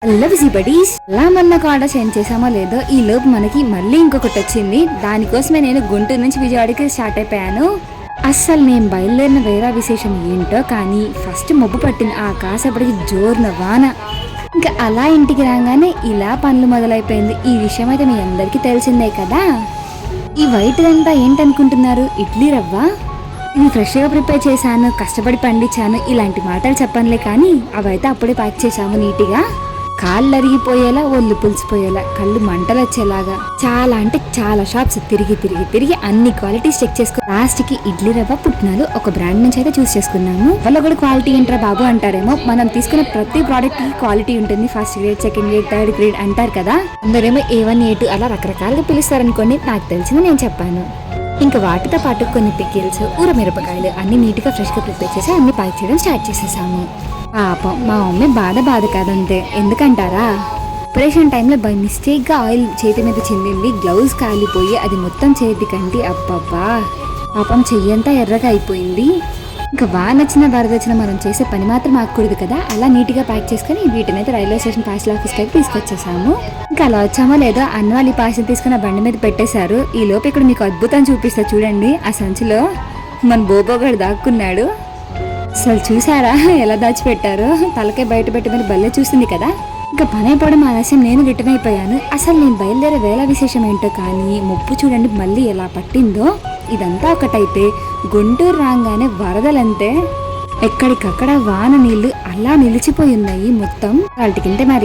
Hello buddies, అలా మొన్న order send చేసామో లేదో ఈ లోపు మనకి మళ్ళీ ఇంకొకటి వచ్చింది. దానికోసమే నేను గుంటూరు నుంచి విజయవాడకి స్టార్ట్ అయిపోయాను. అస్సలు నేను బయలుదేరిన వేరే విశేషం ఏంటో కానీ ఫస్ట్ మబ్బు పట్టింది, ఆ కాసేపటికి జోరున వాన. ఇంకా అలా ఇంటికి రాగానే ఇలా పనులు మొదలైపోయింది. ఈ విషయం అయితే మీ అందరికీ తెలిసిందే కదా. ఈ వైట్ అంతా ఏంటనుకుంటున్నారు? ఇడ్లీ రవ్వ. ఇది ఫ్రెష్గా ప్రిపేర్ చేశాను, కష్టపడి పండించాను, ఇలాంటి మాటలు చెప్పనులే కానీ అవైతే అప్పుడే ప్యాక్ చేశాము నీట్గా. కాళ్ళు అరిగిపోయేలా, ఒళ్ళు పులిసిపోయేలా, కళ్ళు మంటలు వచ్చేలాగా చాలా అంటే చాలా షాప్స్ తిరిగి అన్ని క్వాలిటీస్ చెక్ చేసుకో లాస్ట్ కి ఇడ్లీ రవ్వ పుట్నాలు ఒక బ్రాండ్ నుంచి అయితే చూస్ చేసుకున్నాము. వాళ్ళ కూడా క్వాలిటీ ఏంట్రా బాబు అంటారేమో, మనం తీసుకున్న ప్రతి ప్రోడక్ట్ కి క్వాలిటీ ఉంటుంది. First grade, second grade, third grade అంటారు కదా. అందరేమో A1 A2 అలా రకరకాలుగా పిలుస్తారనుకోండి. నాకు తెలిసింది నేను చెప్పాను. ఇంకా వాటితో పాటు కొన్ని పికిల్స్, ఊరమిరపకాయలు అన్ని నీట్ గా ఫ్రెష్ గా ప్రిపేర్ చేసి అన్ని ప్యాక్ చేయడం స్టార్ట్ చేసేసాము. పాపం మా మమ్మీ బాధ కాదంతే. ఎందుకంటారా, ఆపరేషన్ టైంలో బై మిస్టేక్గా ఆయిల్ చేతి మీద చిందింది, గ్లౌజ్ కాలిపోయి అది మొత్తం చేతికంటి. అబ్బబ్బా పాపం చెయ్యంతా ఎర్రగా అయిపోయింది. ఇంకా వానొచ్చిన వరదొచ్చిన మనం చేసే పని మాత్రం ఆగకూడదు కదా. అలా నీట్గా ప్యాక్ చేసుకుని వీటినైతే రైల్వే స్టేషన్ పార్సల్ ఆఫీస్కి అయితే తీసుకొచ్చేసాము. ఇంకా అలా వచ్చామో లేదో అన్న వాళ్ళు ఈ పార్సల్ తీసుకుని ఆ బండి మీద పెట్టేశారు. ఈ లోపు ఇక్కడ మీకు అద్భుతం చూపిస్తా చూడండి. ఆ సంచిలో మన బోబోగాడు దాక్కున్నాడు. అసలు చూసారా ఎలా దాచిపెట్టారో? తలకే బయట పెట్టి మరి బల్లే చూస్తుంది కదా. ఇంకా పని అయిపోవడం ఆలస్యం, నేను రిటర్న్ అయిపోయాను. అసలు నేను బయలుదేరే వేళ విశేషం ఏంటో కానీ ముప్పు చూడండి మళ్ళీ ఎలా పట్టిందో. ఇదంతా ఒకటైతే గుంటూరు రాగానే వరదలంతే, ఎక్కడికక్కడ వాన నీళ్లు అలా నిలిచిపోయి ఉన్నాయి మొత్తం. వాళ్ళకింటే మరి